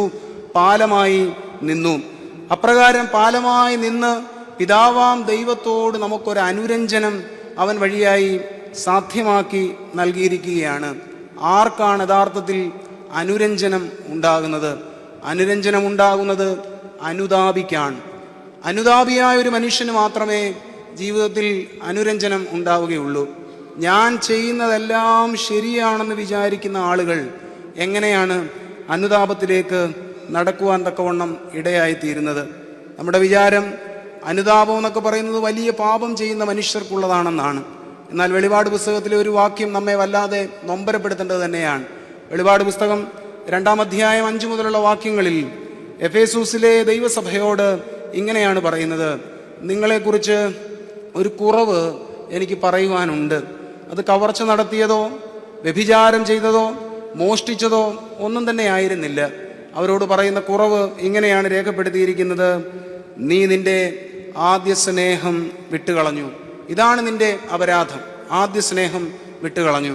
പാലമായി നിന്നു. അപ്രകാരം പാലമായി നിന്ന് പിതാവാം ദൈവത്തോട് നമുക്കൊരു അനുരഞ്ജനം അവൻ വഴിയായി സാധ്യമാക്കി നൽകിയിരിക്കുകയാണ്. ആർക്കാണ് യഥാർത്ഥത്തിൽ അനുരഞ്ജനം ഉണ്ടാകുന്നത്? അനുരഞ്ജനം ഉണ്ടാകുന്നത് അനുതാപിക്കാണ്. അനുതാപിയായ ഒരു മനുഷ്യന് മാത്രമേ ജീവിതത്തിൽ അനുരഞ്ജനം ഉണ്ടാവുകയുള്ളൂ. ഞാൻ ചെയ്യുന്നതെല്ലാം ശരിയാണെന്ന് വിചാരിക്കുന്ന ആളുകൾ എങ്ങനെയാണ് അനുതാപത്തിലേക്ക് നടക്കുവാൻ തക്കവണ്ണം ഇടയായിത്തീരുന്നത്? നമ്മുടെ വിചാരം അനുതാപം എന്നൊക്കെ പറയുന്നത് വലിയ പാപം ചെയ്യുന്ന മനുഷ്യർക്കുള്ളതാണെന്നാണ്. എന്നാൽ വെളിപാട് പുസ്തകത്തിലെ ഒരു വാക്യം നമ്മെ വല്ലാതെ നൊമ്പരപ്പെടുത്തേണ്ടത് തന്നെയാണ്. വെളിപാട് പുസ്തകം 2-ാം അധ്യായം 5 മുതലുള്ള വാക്യങ്ങളിൽ എഫേസൂസിലെ ദൈവസഭയോട് ഇങ്ങനെയാണ് പറയുന്നത്: നിങ്ങളെക്കുറിച്ച് ഒരു കുറവ് എനിക്ക് പറയുവാനുണ്ട്. അത് കവർച്ച നടത്തിയതോ വ്യഭിചാരം ചെയ്തതോ മോഷ്ടിച്ചതോ ഒന്നും തന്നെ ആയിരുന്നില്ല. അവരോട് പറയുന്ന കുറവ് ഇങ്ങനെയാണ് രേഖപ്പെടുത്തിയിരിക്കുന്നത്: നീ നിന്റെ ആദ്യ സ്നേഹം വിട്ടുകളഞ്ഞു. ഇതാണ് നിന്റെ അപരാധം, ആദ്യ സ്നേഹം വിട്ടുകളഞ്ഞു.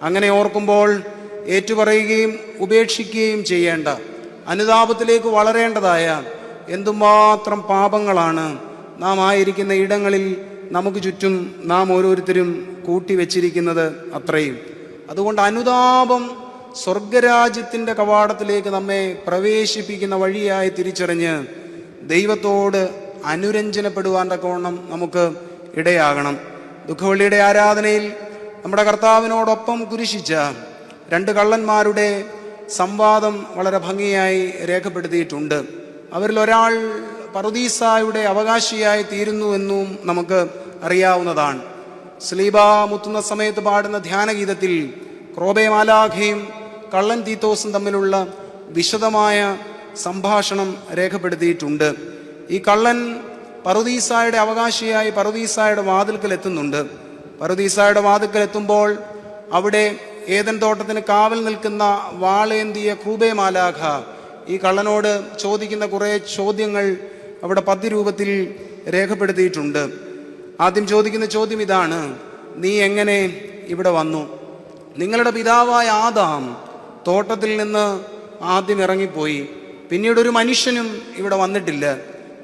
അങ്ങനെ ഓർക്കുമ്പോൾ ഏറ്റുപറയുകയും ഉപേക്ഷിക്കുകയും ചെയ്യേണ്ട, അനുതാപത്തിലേക്ക് വളരേണ്ടതായ എന്തുമാത്രം പാപങ്ങളാണ് നാം ആയിരിക്കുന്ന ഇടങ്ങളിൽ നമുക്ക് ചുറ്റും നാം ഓരോരുത്തരും കൂട്ടിവെച്ചിരിക്കുന്നത് അത്രയും. അതുകൊണ്ട് അനുതാപം സ്വർഗരാജ്യത്തിൻ്റെ കവാടത്തിലേക്ക് നമ്മെ പ്രവേശിപ്പിക്കുന്ന വഴിയായി തിരിച്ചറിഞ്ഞ് ദൈവത്തോട് അനുരഞ്ജനപ്പെടുവാൻ തക്കവണ്ണം നമുക്ക് ഇടയാകണം. ദുഃഖവെള്ളിയുടെ ആരാധനയിൽ നമ്മുടെ കർത്താവിനോടൊപ്പം കുരിശിച്ച 2 കള്ളന്മാരുടെ സംവാദം വളരെ ഭംഗിയായി രേഖപ്പെടുത്തിയിട്ടുണ്ട്. അവരിൽ ഒരാൾ പറുദീസായുടെ അവകാശിയായി തീരുന്നുവെന്നും നമുക്ക് അറിയാവുന്നതാണ്. സ്ലീബ മുത്തുന്ന സമയത്ത് പാടുന്ന ധ്യാനഗീതത്തിൽ ക്രോബെ മാലാഖയും കള്ളൻ തീത്തോസും തമ്മിലുള്ള വിശദമായ സംഭാഷണം രേഖപ്പെടുത്തിയിട്ടുണ്ട്. ഈ കള്ളൻ പറുദീസായുടെ അവകാശിയായി പറുദീസായുടെ വാതിൽക്കൽ എത്തുന്നുണ്ട്. പറുദീസായുടെ വാതിൽക്കൽ എത്തുമ്പോൾ അവിടെ ഏദൻ തോട്ടത്തിന് കാവൽ നിൽക്കുന്ന വാളേന്തിയ ക്രൂബെ മാലാഖ ഈ കള്ളനോട് ചോദിക്കുന്ന കുറേ ചോദ്യങ്ങൾ അവിടെ പദ്യരൂപത്തിൽ രേഖപ്പെടുത്തിയിട്ടുണ്ട്. ആദ്യം ചോദിക്കുന്ന ചോദ്യം ഇതാണ്: നീ എങ്ങനെ ഇവിടെ വന്നു? നിങ്ങളുടെ പിതാവായ ആദാം തോട്ടത്തിൽ നിന്ന് ആദ്യം ഇറങ്ങിപ്പോയി, പിന്നീട് ഒരു മനുഷ്യനും ഇവിടെ വന്നിട്ടില്ല.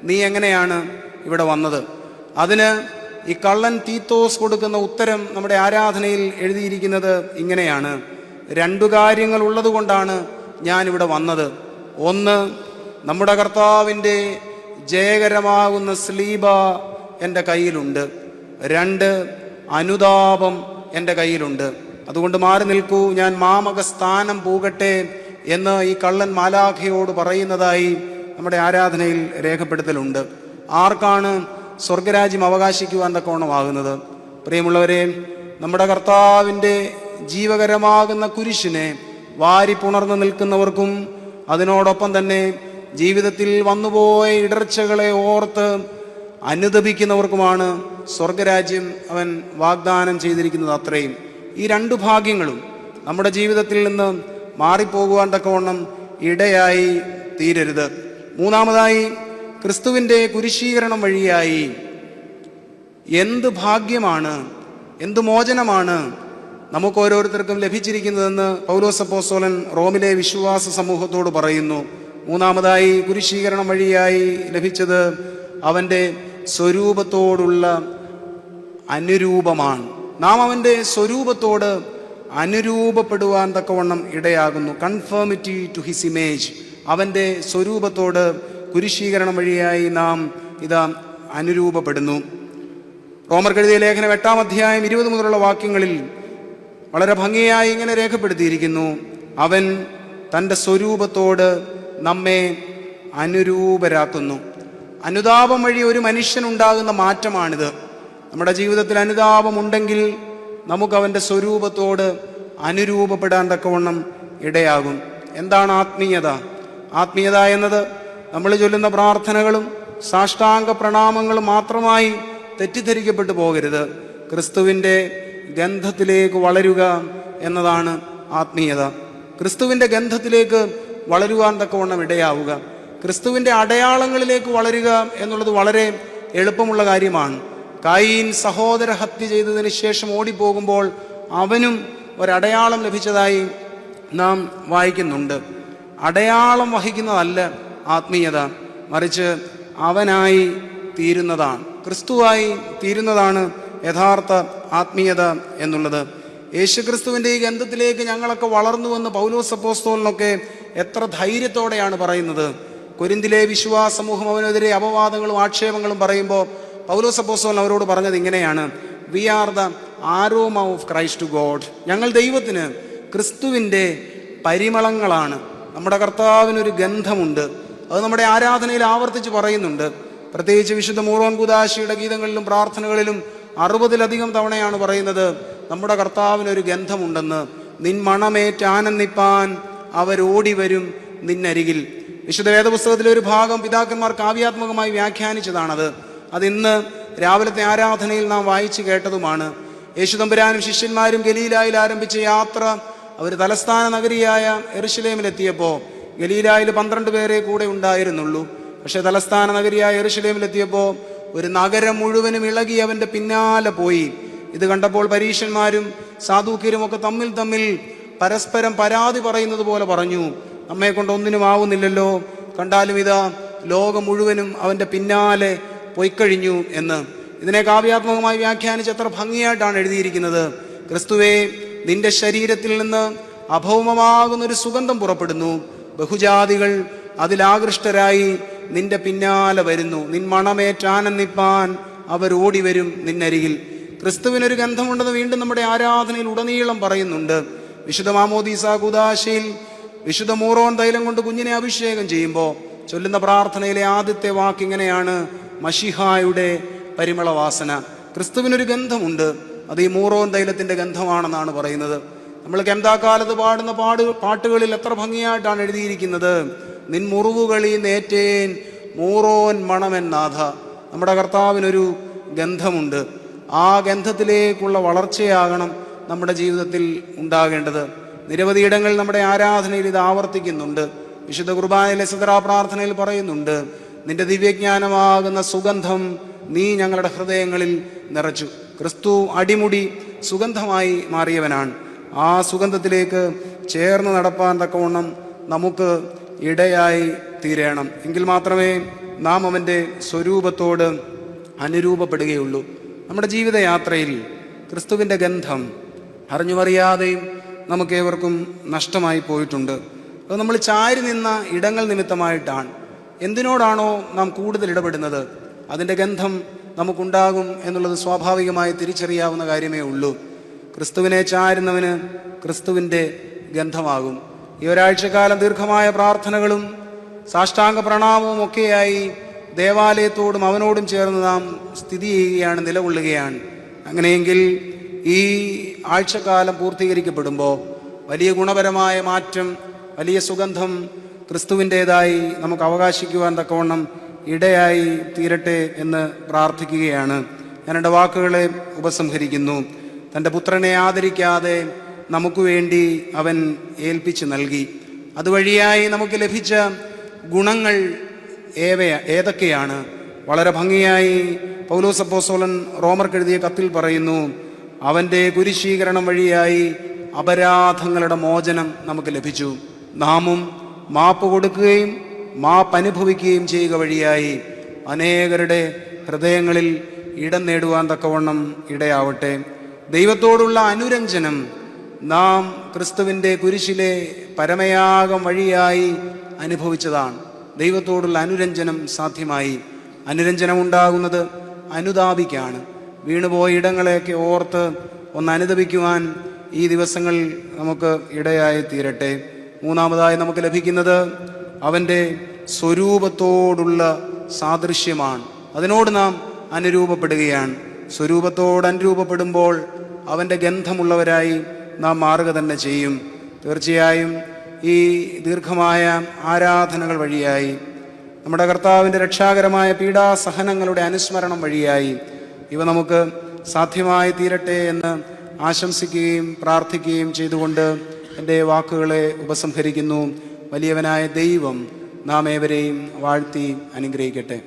നീ എങ്ങനെയാണ് ഇവിടെ വന്നത്? അതിന് ഈ കള്ളൻ തീത്തോസ് കൊടുക്കുന്ന ഉത്തരം നമ്മുടെ ആരാധനയിൽ എഴുതിയിരിക്കുന്നത് ഇങ്ങനെയാണ്: 2 കാര്യങ്ങൾ ഉള്ളത് കൊണ്ടാണ് ഞാനിവിടെ വന്നത്. ഒന്ന്, നമ്മുടെ കർത്താവിൻ്റെ ജയകരമാകുന്ന സ്ലീബ എൻ്റെ കയ്യിലുണ്ട്. 2, അനുതാപം എൻ്റെ കയ്യിലുണ്ട്. അതുകൊണ്ട് മാറി നിൽക്കൂ, ഞാൻ മാമക സ്ഥാനം പോകട്ടെ എന്ന് ഈ കള്ളൻ മാലാഖയോട് പറയുന്നതായി നമ്മുടെ ആരാധനയിൽ രേഖപ്പെടുത്തലുണ്ട്. ആർക്കാണ് സ്വർഗരാജ്യം അവകാശിക്കുവാൻ തക്കവണ്ണമാകുന്നത്? പ്രിയമുള്ളവരെ, നമ്മുടെ കർത്താവിൻ്റെ ജീവകരമാകുന്ന കുരിശിനെ വാരി പുണർന്നു നിൽക്കുന്നവർക്കും അതിനോടൊപ്പം തന്നെ ജീവിതത്തിൽ വന്നുപോയ ഇടർച്ചകളെ ഓർത്ത് അനുദപിക്കുന്നവർക്കുമാണ് സ്വർഗരാജ്യം അവൻ വാഗ്ദാനം ചെയ്തിരിക്കുന്നത്. അത്രയും ഈ 2 ഭാഗ്യങ്ങളും നമ്മുടെ ജീവിതത്തിൽ നിന്ന് മാറിപ്പോകുവാൻ തക്കവണ്ണം ഇടയായി തീരരുത്. മൂന്നാമതായി, ക്രിസ്തുവിൻ്റെ കുരിശീകരണം വഴിയായി എന്ത് ഭാഗ്യമാണ്, എന്ത് മോചനമാണ് നമുക്ക് ഓരോരുത്തർക്കും ലഭിച്ചിരിക്കുന്നതെന്ന് പൗലോസ് അപ്പോസ്തലൻ റോമിലെ വിശ്വാസ സമൂഹത്തോട് പറയുന്നു. മൂന്നാമതായി, കുരിശീകരണം വഴിയായി ലഭിച്ചത് അവൻ്റെ സ്വരൂപത്തോടുള്ള അനുരൂപമാണ്. നാം അവൻ്റെ സ്വരൂപത്തോട് അനുരൂപപ്പെടുവാൻ തക്കവണ്ണം ഇടയാകുന്നു. Conformity to his image. അവൻ്റെ സ്വരൂപത്തോട് കുരിശീകരണം വഴിയായി നാം ഇതാ അനുരൂപപ്പെടുന്നു. റോമർക്ക് എഴുതിയ ലേഖനം 8-ാം അധ്യായം 20 മുതലുള്ള വാക്യങ്ങളിൽ വളരെ ഭംഗിയായി ഇങ്ങനെ രേഖപ്പെടുത്തിയിരിക്കുന്നു: അവൻ തൻ്റെ സ്വരൂപത്തോട് നമ്മെ അനുരൂപരാക്കുന്നു. അനുതാപം വഴി ഒരു മനുഷ്യനുണ്ടാകുന്ന മാറ്റമാണിത്. നമ്മുടെ ജീവിതത്തിൽ അനുതാപമുണ്ടെങ്കിൽ നമുക്ക് അവൻ്റെ സ്വരൂപത്തോട് അനുരൂപപ്പെടാൻ തക്കവണ്ണം ഇടയാകും. എന്താണ് ആത്മീയത? ആത്മീയത എന്നത് നമ്മൾ ചൊല്ലുന്ന പ്രാർത്ഥനകളും സാഷ്ടാംഗ പ്രണാമങ്ങളും മാത്രമായി തെറ്റിദ്ധരിക്കപ്പെട്ടു പോകരുത്. ക്രിസ്തുവിൻ്റെ ഗന്ധത്തിലേക്ക് വളരുക എന്നതാണ് ആത്മീയത. ക്രിസ്തുവിൻ്റെ ഗന്ധത്തിലേക്ക് വളരുവാൻ തക്കവണ്ണം ഇടയാവുക. ക്രിസ്തുവിൻ്റെ അടയാളങ്ങളിലേക്ക് വളരുക എന്നുള്ളത് വളരെ എളുപ്പമുള്ള കാര്യമാണ്. കയീൻ സഹോദര ഹത്യ ചെയ്തതിന് ശേഷം ഓടിപ്പോകുമ്പോൾ അവനും ഒരടയാളം ലഭിച്ചതായി നാം വായിക്കുന്നുണ്ട്. അടയാളം വഹിക്കുന്നതല്ല ആത്മീയത, മറിച്ച് അവനായി തീരുന്നതാണ്, ക്രിസ്തുവായി തീരുന്നതാണ് യഥാർത്ഥ ആത്മീയത എന്നുള്ളത്. യേശുക്രിസ്തുവിൻ്റെ ഈ ഗന്ധത്തിലേക്ക് ഞങ്ങളൊക്കെ വളർന്നുവെന്ന് പൗലോസ് അപ്പോസ്തലനൊക്കെ എത്ര ധൈര്യത്തോടെയാണ് പറയുന്നത്. കൊരിന്തിലെ വിശ്വാസ സമൂഹം അവനെതിരെ അപവാദങ്ങളും ആക്ഷേപങ്ങളും പറയുമ്പോൾ പൗലോസ് അപ്പോസ്തലൻ അവരോട് പറഞ്ഞത് ഇങ്ങനെയാണ്: we are the aroma of Christ to God. ഞങ്ങൾ ദൈവത്തിന് ക്രിസ്തുവിൻ്റെ പരിമളങ്ങളാണ്. നമ്മുടെ കർത്താവിനൊരു ഗന്ധമുണ്ട്. അത് നമ്മുടെ ആരാധനയിൽ ആവർത്തിച്ച് പറയുന്നുണ്ട്. പ്രത്യേകിച്ച് വിശുദ്ധ മൂറോൻ കുദാശിയുടെ ഗീതങ്ങളിലും പ്രാർത്ഥനകളിലും 60-ലധികം തവണയാണ് പറയുന്നത് നമ്മുടെ കർത്താവിനൊരു ഗന്ധമുണ്ടെന്ന്. നിൻ മണമേറ്റ് ആനന്ദിപ്പാൻ അവരോടി വരും നിന്നരികിൽ. വിശുദ്ധ വേദപുസ്തകത്തിലെ ഒരു ഭാഗം പിതാക്കന്മാർ കാവ്യാത്മകമായി വ്യാഖ്യാനിച്ചതാണത്. അതിന്ന് രാവിലത്തെ ആരാധനയിൽ നാം വായിച്ചു കേട്ടതുമാണ്. യേശുതമ്പുരാനും ശിഷ്യന്മാരും ഗലീലായിൽ ആരംഭിച്ച യാത്ര അവർ തലസ്ഥാന നഗരിയായ യെരുശലേമിലെത്തിയപ്പോൾ ഗലീലായിൽ 12 പേരെ കൂടെ ഉണ്ടായിരുന്നുള്ളൂ. പക്ഷെ തലസ്ഥാന നഗരിയായ യെരുശലേമിലെത്തിയപ്പോൾ ഒരു നഗരം മുഴുവനും ഇളകി അവൻ്റെ പിന്നാലെ പോയി. ഇത് കണ്ടപ്പോൾ പരീശന്മാരും സാദൂക്യരും ഒക്കെ തമ്മിൽ പരസ്പരം പരാതി പറയുന്നത് പോലെ പറഞ്ഞു: നമ്മെ കൊണ്ട് ഒന്നിനും ആവുന്നില്ലല്ലോ, കണ്ടാലും ഇതാ ലോകം മുഴുവനും അവൻ്റെ പിന്നാലെ പോയിക്കഴിഞ്ഞു എന്ന്. ഇതിനെ കാവ്യാത്മകമായി വ്യാഖ്യാനിച്ച് എത്ര ഭംഗിയായിട്ടാണ് എഴുതിയിരിക്കുന്നത്: ക്രിസ്തുവേ, നിന്റെ ശരീരത്തിൽ നിന്ന് അഭൗമമാകുന്നൊരു സുഗന്ധം പുറപ്പെടുന്നു. ബഹുജാതികൾ അതിലാകൃഷ്ടരായി നിന്റെ പിന്നാലെ വരുന്നു. നിൻ മണമേറ്റാനന്ദിപ്പാൻ അവരോടി വരും നിന്നരികിൽ. ക്രിസ്തുവിനൊരു ഗന്ധമുണ്ടെന്ന് വീണ്ടും നമ്മുടെ ആരാധനയിൽ ഉടനീളം പറയുന്നുണ്ട്. വിശുദ്ധ മാമോദീസ കൂദാശയിൽ വിശുദ്ധ മൂറോൻ തൈലം കൊണ്ട് കുഞ്ഞിനെ അഭിഷേകം ചെയ്യുമ്പോൾ ചൊല്ലുന്ന പ്രാർത്ഥനയിലെ ആദ്യത്തെ വാക്ക് ഇങ്ങനെയാണ്: മശിഹായുടെ പരിമളവാസന. ക്രിസ്തുവിനൊരു ഗന്ധമുണ്ട്. അത് ഈ മൂറോൻ തൈലത്തിൻ്റെ ഗന്ധമാണെന്നാണ് പറയുന്നത്. നമ്മൾ കെന്താക്കാലത്ത് പാടുന്ന പാട്ടുകളിൽ എത്ര ഭംഗിയായിട്ടാണ് എഴുതിയിരിക്കുന്നത്: നിൻ മുറിവുകളി നേറ്റേൻ മൂറോൻ മണമെന്നാഥ. നമ്മുടെ കർത്താവിനൊരു ഗന്ധമുണ്ട്. ആ ഗന്ധത്തിലേക്കുള്ള വളർച്ചയാകണം നമ്മുടെ ജീവിതത്തിൽ ഉണ്ടാകേണ്ടത്. നിരവധിയിടങ്ങളിൽ നമ്മുടെ ആരാധനയിൽ ഇത് ആവർത്തിക്കുന്നുണ്ട്. വിശുദ്ധ കുർബാനയിലെ സിദ്റാ പ്രാർത്ഥനയിൽ പറയുന്നുണ്ട്: നിന്റെ ദിവ്യജ്ഞാനമാകുന്ന സുഗന്ധം നീ ഞങ്ങളുടെ ഹൃദയങ്ങളിൽ നിറച്ചു. ക്രിസ്തു അടിമുടി സുഗന്ധമായി മാറിയവനാണ്. ആ സുഗന്ധത്തിലേക്ക് ചേർന്ന് നടപ്പാൻ തക്കവണ്ണം നമുക്ക് ഇടയായി തീരണം. എങ്കിൽ മാത്രമേ നാം അവൻ്റെ സ്വരൂപത്തോട് അനുരൂപപ്പെടുകയുള്ളൂ. നമ്മുടെ ജീവിതയാത്രയിൽ ക്രിസ്തുവിൻ്റെ ഗന്ധം അറിഞ്ഞുമറിയാതെയും നമുക്കേവർക്കും നഷ്ടമായി പോയിട്ടുണ്ട്. അത് നമ്മൾ ചാരി നിന്ന ഇടങ്ങൾ നിമിത്തമായിട്ടാണ്. എന്തിനോടാണോ നാം കൂടുതൽ ഇടപെടുന്നത് അതിൻ്റെ ഗന്ധം നമുക്കുണ്ടാകും എന്നുള്ളത് സ്വാഭാവികമായി തിരിച്ചറിയാവുന്ന കാര്യമേ ഉള്ളൂ. ക്രിസ്തുവിനെ ചാരുന്നവന് ക്രിസ്തുവിൻ്റെ ഗന്ധമാകും. ഈ ഒരാഴ്ചക്കാലം ദീർഘമായ പ്രാർത്ഥനകളും സാഷ്ടാംഗ പ്രണാമവും ഒക്കെയായി ദേവാലയത്തോടും അവനോടും ചേർന്ന് നാം സ്ഥിതി ചെയ്യുകയാണ്, നിലകൊള്ളുകയാണ്. അങ്ങനെയെങ്കിൽ ഈ ആഴ്ചക്കാലം പൂർത്തീകരിക്കപ്പെടുമ്പോൾ വലിയ ഗുണപരമായ മാറ്റം, വലിയ സുഗന്ധം ക്രിസ്തുവിൻ്റേതായി നമുക്ക് അവകാശിക്കുവാൻ തക്കവണ്ണം ഇടയായി തീരട്ടെ എന്ന് പ്രാർത്ഥിക്കുകയാണ്. ഞാൻ എൻ്റെ വാക്കുകളെ ഉപസംഹരിക്കുന്നു. തൻ്റെ പുത്രനെ ആദരിക്കാതെ നമുക്ക് വേണ്ടി അവൻ ഏൽപ്പിച്ച് നൽകി. അതുവഴിയായി നമുക്ക് ലഭിച്ച ഗുണങ്ങൾ ഏതൊക്കെയാണ്? വളരെ ഭംഗിയായി പൗലോസ് അപ്പോസ്തലൻ റോമർക്ക് എഴുതിയ കത്തിൽ പറയുന്നു: അവൻ്റെ കുരിശീകരണം വഴിയായി അപരാധങ്ങളുടെ മോചനം നമുക്ക് ലഭിച്ചു. നാമും മാപ്പ് കൊടുക്കുകയും മാപ്പ് അനുഭവിക്കുകയും ചെയ്യുക വഴിയായി അനേകരുടെ ഹൃദയങ്ങളിൽ ഇടം നേടുവാൻ തക്കവണ്ണം ഇടയാവട്ടെ. ദൈവത്തോടുള്ള അനുരഞ്ജനം നാം ക്രിസ്തുവിൻ്റെ കുരിശിലെ പരമയാഗം വഴിയായി അനുഭവിച്ചതാണ്. ദൈവത്തോടുള്ള അനുരഞ്ജനം സാധ്യമായി. അനുരഞ്ജനം ഉണ്ടാകുന്നത് അനുതാപിക്കാണ്. വീണുപോയ ഇടങ്ങളെയൊക്കെ ഓർത്ത് ഒന്ന് അനുതപിക്കുവാൻ ഈ ദിവസങ്ങൾ നമുക്ക് ഇടയായി തീരട്ടെ. മൂന്നാമതായി നമുക്ക് ലഭിക്കുന്നത് അവൻ്റെ സ്വരൂപത്തോടുള്ള സാദൃശ്യമാണ്. അതിനോട് നാം അനുരൂപപ്പെടുകയാണ്. സ്വരൂപത്തോട് അനുരൂപപ്പെടുമ്പോൾ അവൻ്റെ ഗന്ധമുള്ളവരായി നാം മാറുക തന്നെ ചെയ്യും. തീർച്ചയായും ഈ ദീർഘമായ ആരാധനകൾ വഴിയായി, നമ്മുടെ കർത്താവിൻ്റെ രക്ഷാകരമായ പീഡാസഹനങ്ങളുടെ അനുസ്മരണം വഴിയായി ഇവ നമുക്ക് സാധ്യമായി തീരട്ടെ എന്ന് ആശംസിക്കുകയും പ്രാർത്ഥിക്കുകയും ചെയ്തുകൊണ്ട് എൻ്റെ വാക്കുകളെ ഉപസംഹരിക്കുന്നു. വലിയവനായ ദൈവം നാം ഏവരെയും വാഴ്ത്തി അനുഗ്രഹിക്കട്ടെ.